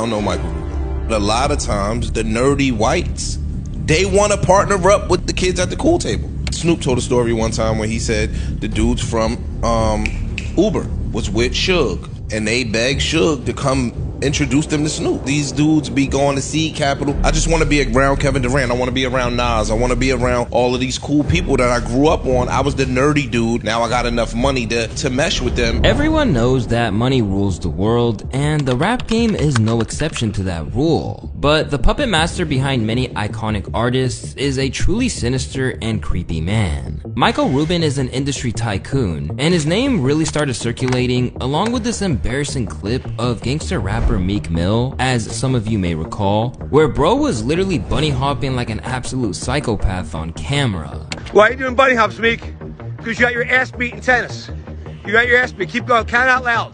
don't know Michael Rubin. But a lot of times, the nerdy whites, they want to partner up with the kids at the cool table. Snoop told a story one time where he said the dudes from Uber was with Suge, and they begged Suge to come introduce them to Snoop. These dudes be going to Seed Capital. I just want to be around Kevin Durant. I want to be around Nas. I want to be around all of these cool people that I grew up on. I was the nerdy dude. Now I got enough money to mesh with them. Everyone knows that money rules the world, and the rap game is no exception to that rule. But the puppet master behind many iconic artists is a truly sinister and creepy man. Michael Rubin is an industry tycoon, and his name really started circulating along with this embarrassing clip of gangster rapper Meek Mill, as some of you may recall, where bro was literally bunny hopping like an absolute psychopath on camera. Why are you doing bunny hops, Meek? Because you got your ass beat in tennis. You got your ass beat. Keep going. Count out loud.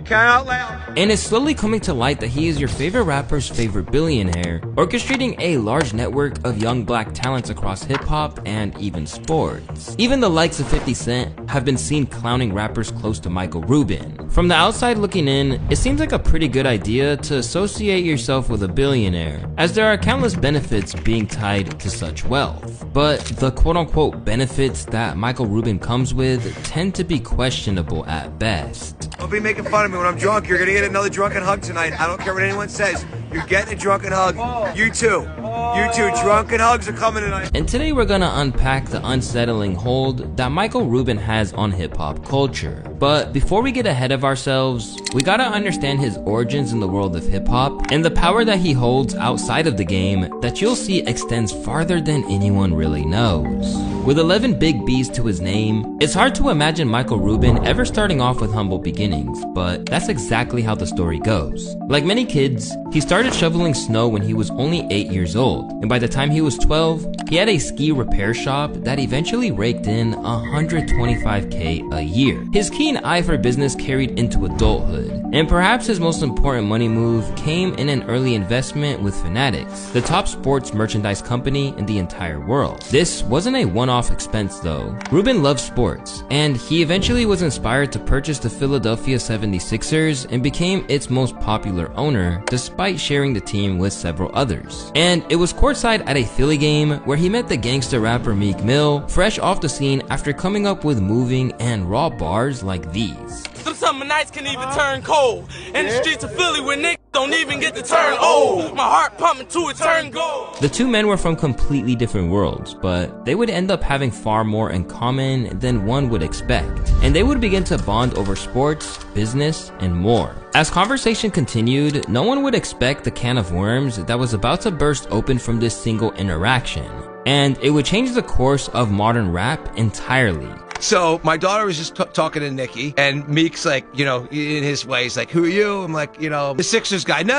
Count out loud. And it's slowly coming to light that he is your favorite rapper's favorite billionaire, orchestrating a large network of young black talents across hip-hop and even sports. Even the likes of 50 Cent have been seen clowning rappers close to Michael Rubin. From the outside looking in, it seems like a pretty good idea to associate yourself with a billionaire, as there are countless benefits being tied to such wealth. But the quote-unquote benefits that Michael Rubin comes with tend to be questionable at best. Don't be making fun of me when I'm drunk. You're gonna get another drunken hug tonight. I don't care what anyone says. You're getting a drunken hug. You too. You too. Drunken hugs are coming tonight. And today we're gonna unpack the unsettling hold that Michael Rubin has on hip-hop culture. But before we get ahead of ourselves, we gotta understand his origins in the world of hip-hop and the power that he holds outside of the game that you'll see extends farther than anyone really knows. With 11 big B's to his name, it's hard to imagine Michael Rubin ever starting off with humble beginnings, but that's exactly how the story goes. Like many kids, he started shoveling snow when he was only 8 years old, and by the time he was 12, he had a ski repair shop that eventually raked in $125K a year. His keen eye for business carried into adulthood, and perhaps his most important money move came in an early investment with Fanatics, the top sports merchandise company in the entire world. This wasn't a one-off expense though. Rubin loved sports, and he eventually was inspired to purchase the Philadelphia 76ers and became its most popular owner, despite sharing the team with several others. And it was courtside at a Philly game where he met the gangster rapper Meek Mill, fresh off the scene after coming up with moving and raw bars like these. Some summer nights can even turn cold. In the streets of Philly where niggas don't even get to turn old. My heart pumping to it turn gold. The two men were from completely different worlds, but they would end up having far more in common than one would expect. And they would begin to bond over sports, business, and more. As conversation continued, no one would expect the can of worms that was about to burst open from this single interaction. And it would change the course of modern rap entirely. So my daughter was just talking to Nikki, and Meek's like, you know, in his way, he's like, who are you? I'm like, you know, the Sixers guy. No.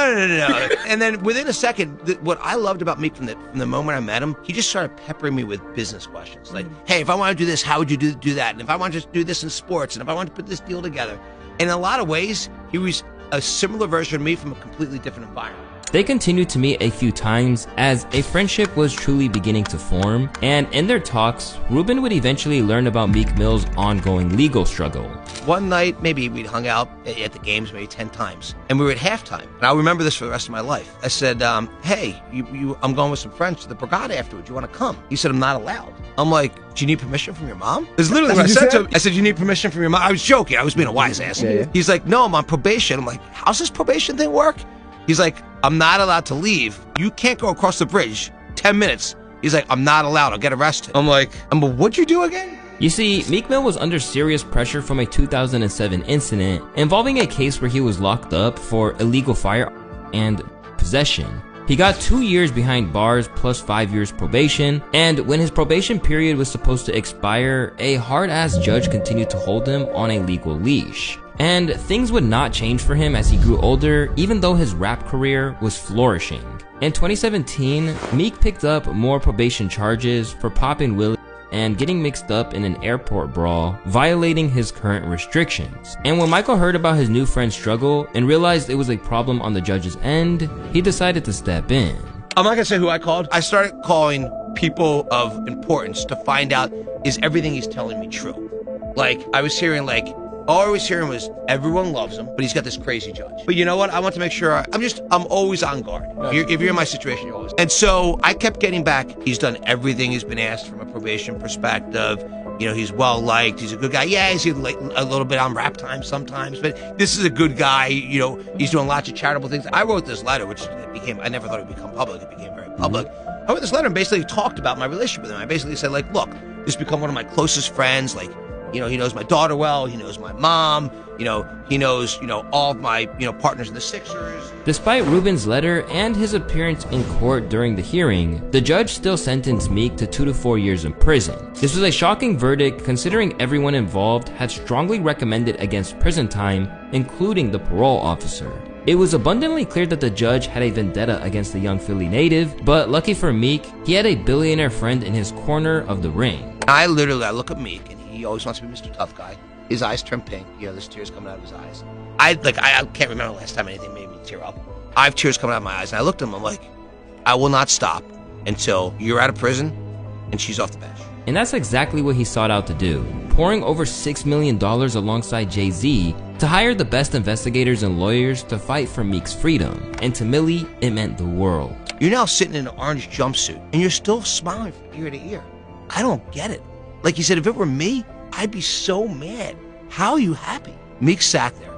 And then within a second, what I loved about Meek from the moment I met him, he just started peppering me with business questions. Like, hey, if I want to do this, how would you do that? And if I want to do this in sports, and if I want to put this deal together. And in a lot of ways, he was a similar version of me from a completely different environment. They continued to meet a few times as a friendship was truly beginning to form, and in their talks, Rubin would eventually learn about Meek Mill's ongoing legal struggle. One night, maybe we'd hung out at the games maybe 10 times, and we were at halftime, and I'll remember this for the rest of my life. I said, hey, I'm going with some friends to the Brigada afterwards. You want to come? He said, I'm not allowed. I'm like, do you need permission from your mom? It's literally what I said to him. I said, you need permission from your mom? I was joking. I was being a wise ass. Yeah. He's like, no, I'm on probation. I'm like, how's this probation thing work? He's like, I'm not allowed to leave. You can't go across the bridge. 10 minutes. He's like, I'm not allowed. I'll get arrested. I'm like, what'd you do again? You see, Meek Mill was under serious pressure from a 2007 incident involving a case where he was locked up for illegal firearm and possession. He got 2 years behind bars plus 5 years probation, and when his probation period was supposed to expire, a hard-ass judge continued to hold him on a legal leash. And things would not change for him as he grew older, even though his rap career was flourishing. In 2017, Meek picked up more probation charges for popping Willie and getting mixed up in an airport brawl, violating his current restrictions. And when Michael heard about his new friend's struggle and realized it was a problem on the judge's end, he decided to step in. I'm not gonna say who I called. I started calling people of importance to find out, is everything he's telling me true? Like, I was hearing like, All I was hearing was everyone loves him, but he's got this crazy judge. But you know what? I want to make sure I'm always on guard. If you're in my situation, you're always. And so I kept getting back. He's done everything he's been asked from a probation perspective. You know, he's well liked. He's a good guy. Yeah, he's a little bit on rap time sometimes, but this is a good guy. You know, he's doing lots of charitable things. I wrote this letter, which I never thought it would become public. It became very public. I wrote this letter and basically talked about my relationship with him. I basically said, like, look, this has become one of my closest friends. Like, you know, he knows my daughter well. He knows my mom. You know, he knows, you know, all of my, you know, partners in the Sixers. Despite Ruben's letter and his appearance in court during the hearing, the judge still sentenced Meek to 2 to 4 years in prison. This was a shocking verdict considering everyone involved had strongly recommended against prison time, including the parole officer. It was abundantly clear that the judge had a vendetta against the young Philly native, but lucky for Meek, he had a billionaire friend in his corner of the ring. I look at Meek, and he always wants to be Mr. Tough Guy. His eyes turn pink. You know, there's tears coming out of his eyes. I can't remember the last time anything made me tear up. I have tears coming out of my eyes, and I looked at him, I'm like, I will not stop until you're out of prison and she's off the bench. And that's exactly what he sought out to do, pouring over $6 million alongside Jay-Z to hire the best investigators and lawyers to fight for Meek's freedom. And to Millie, it meant the world. You're now sitting in an orange jumpsuit, and you're still smiling from ear to ear. I don't get it. Like he said, if it were me, I'd be so mad. How are you happy? Meek sat there.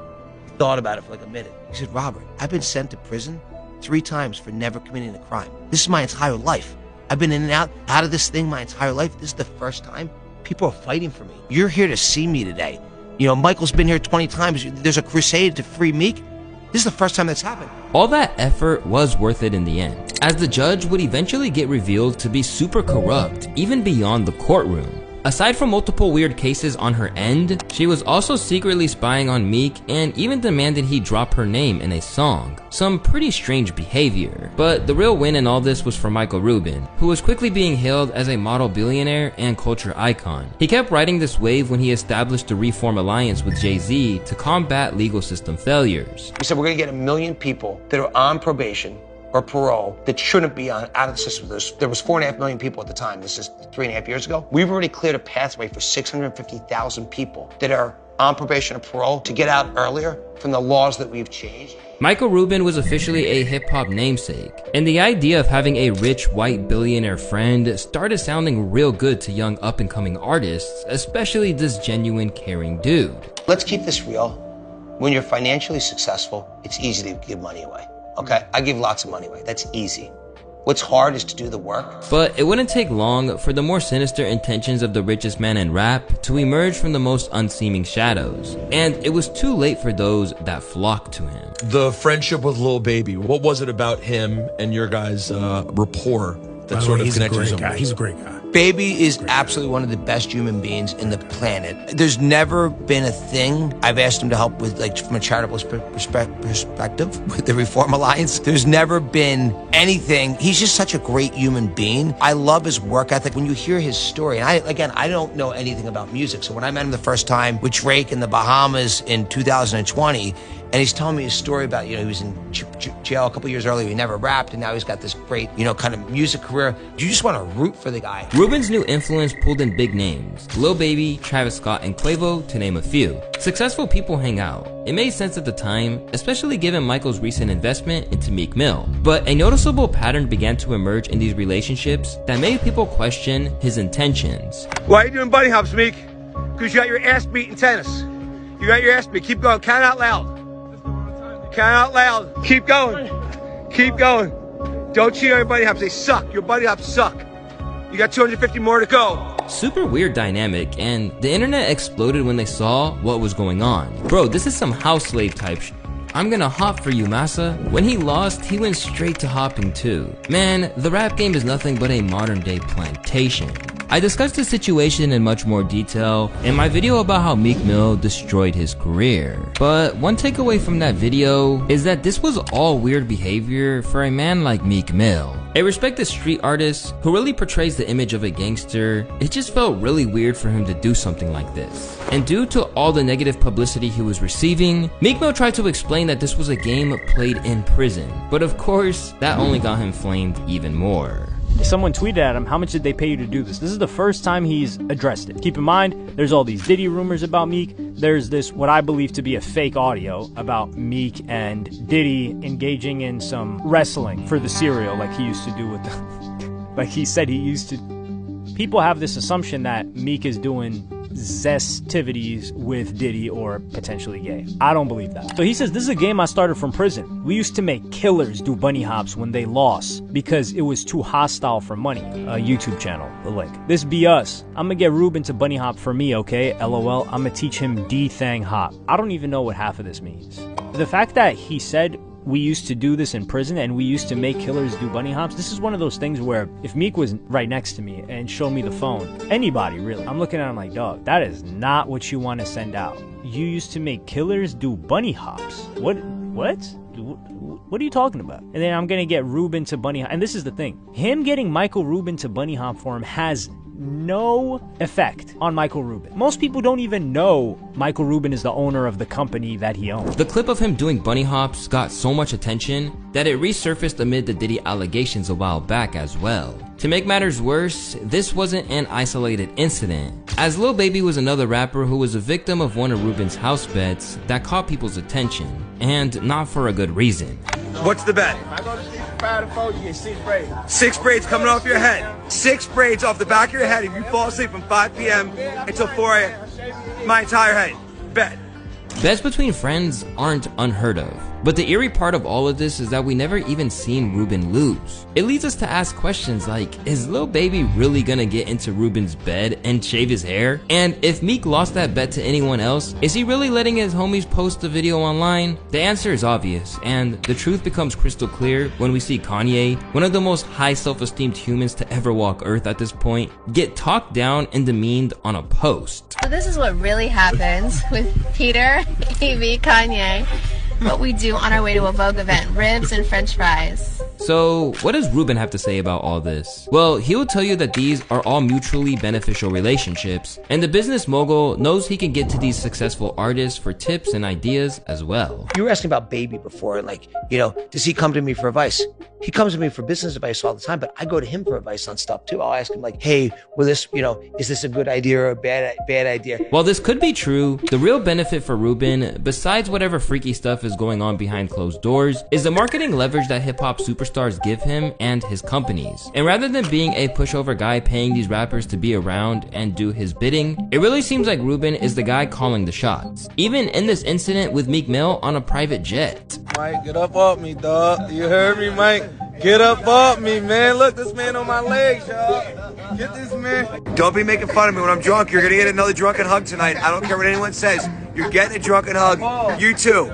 He thought about it for like a minute. He said, Robert, I've been sent to prison 3 times for never committing a crime. This is my entire life. I've been in and out of this thing my entire life. This is the first time people are fighting for me. You're here to see me today. You know, Michael's been here 20 times. There's a crusade to free Meek. This is the first time that's happened. All that effort was worth it in the end, as the judge would eventually get revealed to be super corrupt, even beyond the courtroom. Aside from multiple weird cases on her end, she was also secretly spying on Meek and even demanded he drop her name in a song. Some pretty strange behavior. But the real win in all this was for Michael Rubin, who was quickly being hailed as a model billionaire and culture icon. He kept riding this wave when he established the Reform Alliance with Jay-Z to combat legal system failures. We said we're going to get 1 million people that are on probation or parole that shouldn't be out of the system. There was 4.5 million people at the time. This is 3.5 years ago. We've already cleared a pathway for 650,000 people that are on probation or parole to get out earlier from the laws that we've changed. Michael Rubin was officially a hip-hop namesake, and the idea of having a rich white billionaire friend started sounding real good to young up-and-coming artists, especially this genuine, caring dude. Let's keep this real. When you're financially successful, it's easy to give money away. Okay, I give lots of money away. That's easy. What's hard is to do the work. But it wouldn't take long for the more sinister intentions of the richest man in rap to emerge from the most unseeming shadows. And it was too late for those that flocked to him. The friendship with Lil Baby, what was it about him and your guys' rapport that sort of connected you so much? He's a great guy. Baby is absolutely one of the best human beings in the planet. There's never been a thing I've asked him to help with, like from a charitable perspective with the Reform Alliance. There's never been anything. He's just such a great human being. I love his work ethic. When you hear his story, and I don't know anything about music. So when I met him the first time with Drake in the Bahamas in 2020, and he's telling me his story about, you know, he was in jail a couple years earlier. He never rapped, and now he's got this great, you know, kind of music career. You just want to root for the guy. Rubin's new influence pulled in big names, Lil Baby, Travis Scott, and Quavo, to name a few. Successful people hang out. It made sense at the time, especially given Michael's recent investment into Meek Mill. But a noticeable pattern began to emerge in these relationships that made people question his intentions. Why are you doing buddy hops, Meek? Because you got your ass beat in tennis. You got your ass beat. Keep going. Count out loud. Count out loud. Keep going. Keep going. Don't cheat on your buddy hops. They suck. Your buddy hops suck. You got 250 more to go. Super weird dynamic, and the internet exploded when they saw what was going on. Bro, this is some house slave type shit. I'm gonna hop for you, massa. When he lost, he went straight to hopping too. Man, the rap game is nothing but a modern day plantation. I discussed the situation in much more detail in my video about how Meek Mill destroyed his career. But one takeaway from that video is that this was all weird behavior for a man like Meek Mill. A respected street artist who really portrays the image of a gangster, it just felt really weird for him to do something like this. And due to all the negative publicity he was receiving, Meek Mill tried to explain that this was a game played in prison. But of course, that only got him flamed even more. someone tweeted at him, how much did they pay you to do this? This is the first time he's addressed it. Keep in mind, there's all these Diddy rumors about Meek. There's this, what I believe to be a fake audio about Meek and Diddy engaging in some wrestling for the cereal like he used to do with like he said he used to. People have this assumption that Meek is doing zestivities with Diddy or potentially gay. I don't believe that. So he says, this is a game I started from prison. We used to make killers do bunny hops when they lost because it was too hostile for money. A YouTube channel, the link. This be us. I'm gonna get Ruben to bunny hop for me, okay? LOL. I'm gonna teach him D-Thang hop. I don't even know what half of this means. The fact that he said we used to do this in prison and we used to make killers do bunny hops, this is one of those things where if Meek was right next to me and showed me the phone, anybody really, I'm looking at him like, dog, that is not what you want to send out. You used to make killers do bunny hops. What are you talking about? And then I'm gonna get Ruben to bunny hop. And this is the thing, him getting Michael Rubin to bunny hop for him has no effect on Michael Rubin. Most people don't even know Michael Rubin is the owner of the company that he owns. The clip of him doing bunny hops got so much attention that it resurfaced amid the Diddy allegations a while back as well. To make matters worse, this wasn't an isolated incident, as Lil Baby was another rapper who was a victim of one of Rubin's house bets that caught people's attention, and not for a good reason. What's the bet? If I go to sleep from 5 to 4, you get 6 braids. 6 braids coming off your head. 6 braids off the back of your head if you fall asleep from 5 p.m. until 4 a.m. My entire head. Bet. Bets between friends aren't unheard of, but the eerie part of all of this is that we never even seen Rubin lose. It leads us to ask questions like, is Lil Baby really gonna get into Rubin's bed and shave his hair? And if Meek lost that bet to anyone else, is he really letting his homies post the video online? The answer is obvious, and the truth becomes crystal clear when we see Kanye, one of the most high self-esteemed humans to ever walk Earth at this point, get talked down and demeaned on a post. So this is what really happens with Peter, Evie, Kanye. What we do on our way to a Vogue event, ribs and french fries. So what does Rubin have to say about all this? Well, he will tell you that these are all mutually beneficial relationships, and the business mogul knows he can get to these successful artists for tips and ideas as well. You were asking about Baby before, like, you know, does he come to me for advice? He comes to me for business advice all the time, but I go to him for advice on stuff too. I'll ask him like, hey, will this, you know, is this a good idea or a bad idea? While this could be true, the real benefit for Rubin, besides whatever freaky stuff is going on behind closed doors, is the marketing leverage that hip-hop superstars give him and his companies. And rather than being a pushover guy paying these rappers to be around and do his bidding, it really seems like Rubin is the guy calling the shots. Even in this incident with Meek Mill on a private jet. Mike, get up off me, dog. You heard me, Mike? Get up off me, man. Look, this man on my legs, y'all. Get this man. Don't be making fun of me when I'm drunk. You're gonna get another drunken hug tonight. I don't care what anyone says. You're getting a drunken hug. You too.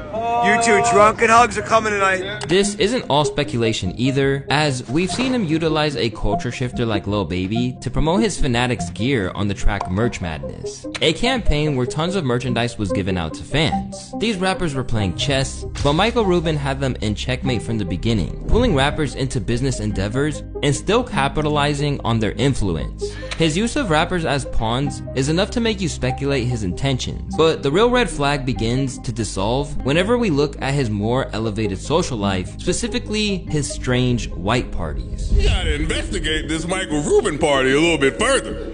You too. Drunken hugs are coming tonight. This isn't all speculation either, as we've seen him utilize a culture shifter like Lil Baby to promote his Fanatics gear on the track Merch Madness, a campaign where tons of merchandise was given out to fans. These rappers were playing chess, but Michael Rubin had them in checkmate from the beginning, pulling rappers into business endeavors and still capitalizing on their influence. His use of rappers as pawns is enough to make you speculate his intentions, but the real red flag begins to dissolve whenever we look at his more elevated social life, specifically his strange white parties. You gotta investigate this Michael Rubin party a little bit further.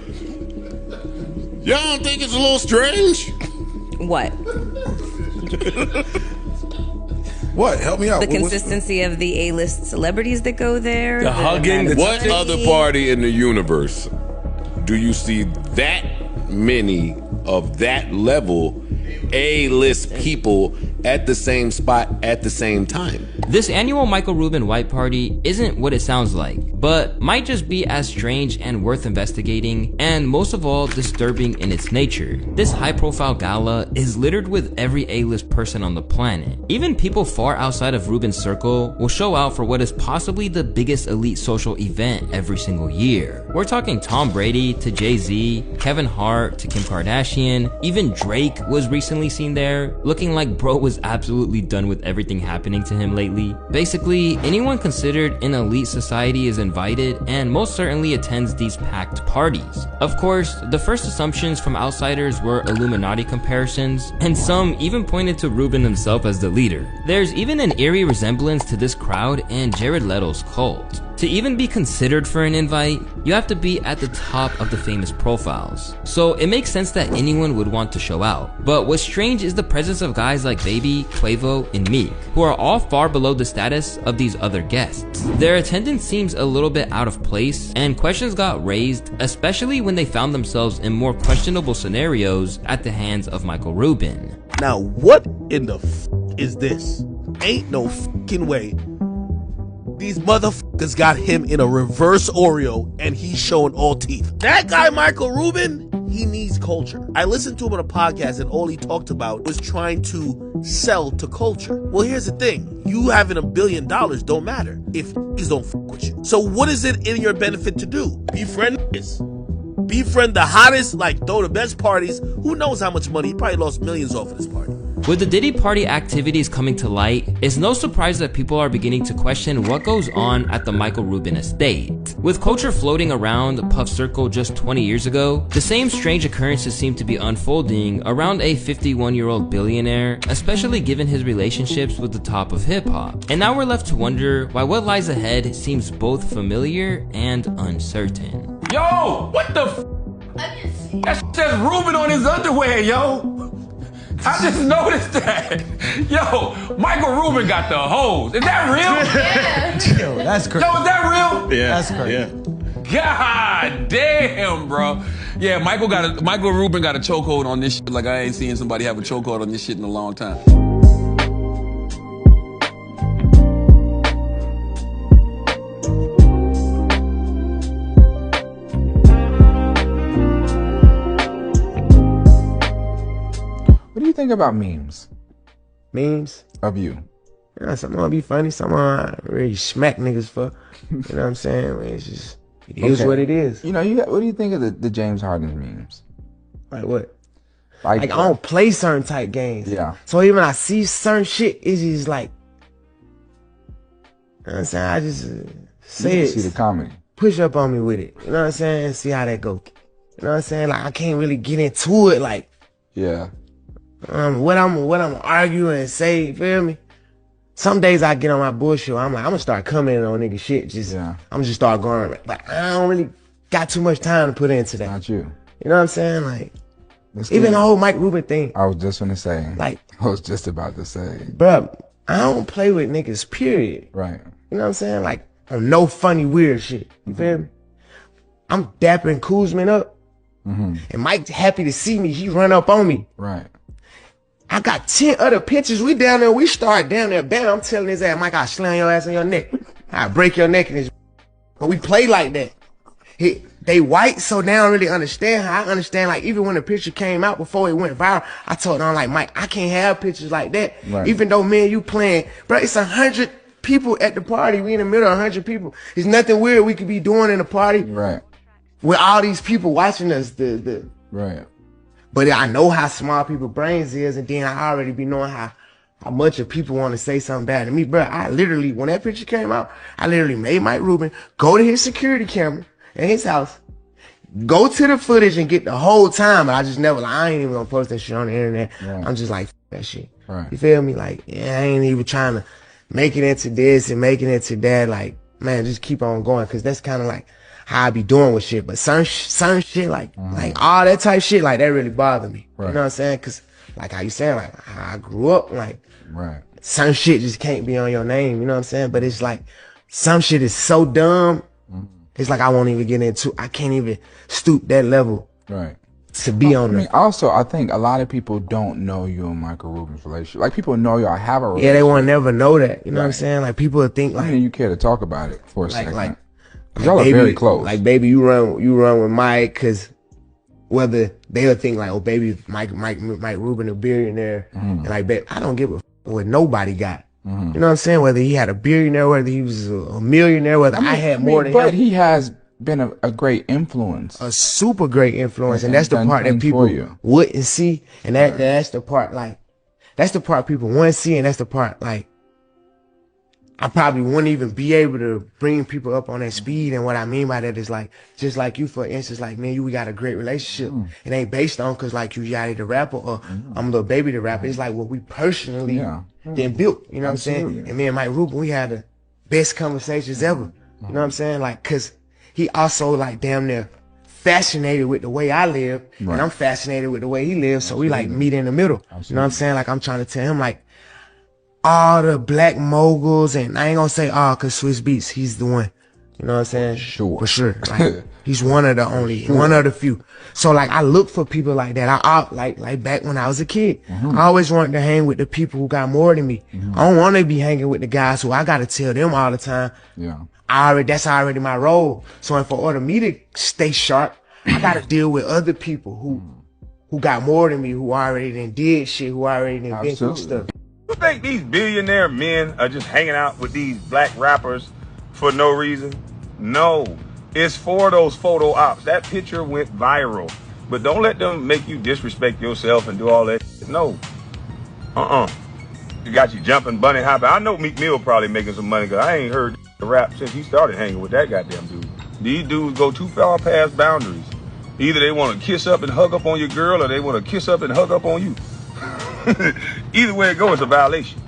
Y'all don't think it's a little strange? What? What? Help me out. The consistency of the A-list celebrities that go there. The hugging. What other party in the universe do you see that many of that level A-list people at the same spot at the same time? This annual Michael Rubin white party isn't what it sounds like, but might just be as strange and worth investigating, and most of all, disturbing in its nature. This high-profile gala is littered with every A-list person on the planet. Even people far outside of Rubin's circle will show out for what is possibly the biggest elite social event every single year. We're talking Tom Brady to Jay-Z, Kevin Hart to Kim Kardashian, even Drake was recently seen there, looking like bro was absolutely done with everything happening to him lately. Basically, anyone considered an elite society is invited and most certainly attends these packed parties. Of course, the first assumptions from outsiders were Illuminati comparisons, and some even pointed to Rubin himself as the leader. There's even an eerie resemblance to this crowd and Jared Leto's cult. To To even be considered for an invite, you have to be at the top of the famous profiles. So it makes sense that anyone would want to show out. But what's strange is the presence of guys like Baby, Quavo, and Meek, who are all far below the status of these other guests. Their attendance seems a little bit out of place, and questions got raised, especially when they found themselves in more questionable scenarios at the hands of Michael Rubin. Now, what in the is this? Ain't no fucking way these motherfuckers got him in a reverse Oreo and he's showing all teeth. That guy, Michael Rubin, he needs culture. I listened to him on a podcast and all he talked about was trying to sell to culture. Well, here's the thing. You having $1 billion don't matter if niggas don't fuck with you. So what is it in your benefit to do? Befriend niggas. Befriend the hottest, like throw the best parties. Who knows how much money? He probably lost millions off of this party. With the Diddy Party activities coming to light, it's no surprise that people are beginning to question what goes on at the Michael Rubin estate. With culture floating around Puff Circle just 20 years ago, the same strange occurrences seem to be unfolding around a 51-year-old billionaire, especially given his relationships with the top of hip-hop. And now we're left to wonder why what lies ahead seems both familiar and uncertain. Yo, what the That says Rubin on his underwear, yo. I just noticed that. Yo, Michael Rubin got the hose. Is that real? Yeah. Yo, that's crazy. Yo, is that real? Yeah. That's crazy. Yeah. God damn, bro. Yeah, Michael Rubin got a chokehold on this shit like I ain't seen somebody have a chokehold on this shit in a long time. What do you think about memes? Memes? Of you? Yeah, some of them be funny, some of them I really smack niggas for. You know what I'm saying? It's just, it is what it is. You know, what do you think of the James Harden memes? Like what? Like I don't play certain type games. Yeah. So even I see certain shit, it's just like, you know what I'm saying? I just say it. See the comedy. Push up on me with it. You know what I'm saying? See how that go. You know what I'm saying? Like I can't really get into it. Like, yeah. What I'm arguing and say, you feel me? Some days I get on my bullshit. I'm like, I'm gonna start commenting on nigga shit. I'm just start going. But I don't really got too much time to put into that. Not you. You know what I'm saying? Like, even the whole Mike Rubin thing. I was just gonna say. Like, I was just about to say. Bruh, I don't play with niggas, period. Right. You know what I'm saying? Like, on no funny weird shit. You feel me? I'm dapping Kuzman up. Mm-hmm. And Mike happy to see me. He run up on me. Right. I got 10 other pictures. We down there. We start down there. Bam, I'm telling his ass, Mike, I'll slam your ass on your neck. I'll break your neck in this. But we play like that. They white, so they don't really understand how I understand. Like, even when the picture came out before it went viral, I told them, like, Mike, I can't have pictures like that. Right. Even though me and you playing, bro, it's 100 people at the party. We in the middle of 100 people. There's nothing weird we could be doing in the party. Right. With all these people watching us. Right. But I know how small people's brains is, and then I already be knowing how much of people want to say something bad to me, bro. I literally, when that picture came out, I literally made Mike Rubin go to his security camera in his house, go to the footage and get the whole time. But I just never, like, I ain't even gonna post that shit on the internet. Right. I'm just like, that shit. Right. You feel me? Like, yeah, I ain't even trying to make it into this and making it to that. Like, man, just keep on going, because that's kind of like how I be doing with shit. But certain shit, like all that type shit, like that really bothered me. Right. You know what I'm saying? Because like how you saying, like how I grew up, like right. Certain shit just can't be on your name. You know what I'm saying? But it's like some shit is so dumb. It's like I won't even get into. I can't even stoop that level. Right. To be on. I mean, also, I think a lot of people don't know you and Michael Rubin's relationship. Like, people know y'all have a relationship. Yeah, they won't never know that. You know what I'm saying? Like, people would think like. I mean, you care to talk about it for a second. Like y'all baby, are very close. Like, baby, you run with Mike, because whether they'll think like, oh, baby, Mike Rubin a billionaire, and like, babe, I don't give a what nobody got. You know what I'm saying? Whether he had a billionaire, whether he was a millionaire, whether I had more than him. But he has been a great influence, a super great influence, and that's the part that people wouldn't see, and that's the part, like, that's the part people want to see, and that's the part, like, I probably wouldn't even be able to bring people up on that speed. And what I mean by that is, like, just like you, for instance, like, man, we got a great relationship. It ain't based on because, like, you Yachty the rapper or I'm Lil Baby the rapper. It's like what we personally then built. You know what I'm saying? And me and Mike Rubin, we had the best conversations ever. You know what I'm saying? Like, cause he also like damn near fascinated with the way I live, and I'm fascinated with the way he lives. So we like meet in the middle. You know what I'm saying? Like I'm trying to tell him like all the black moguls, and I ain't gonna say all, cause Swiss Beats, he's the one. You know what I'm saying? Sure. For sure. Like he's one of the only, one of the few. So like I look for people like that. I like back when I was a kid, I always wanted to hang with the people who got more than me. I don't want to be hanging with the guys who I gotta tell them all the time. Yeah. That's already my role. So in order for me to stay sharp, I gotta deal with other people who got more than me, who already done did shit, who already done been through stuff. You think these billionaire men are just hanging out with these black rappers for no reason? No, it's for those photo ops. That picture went viral, but don't let them make you disrespect yourself and do all that. No, You got you jumping, bunny hopping. I know Meek Mill probably making some money, cause I ain't heard the rap since he started hanging with that goddamn dude. These dudes go too far past boundaries. Either they want to kiss up and hug up on your girl, or they want to kiss up and hug up on you. Either way it goes, it's a violation.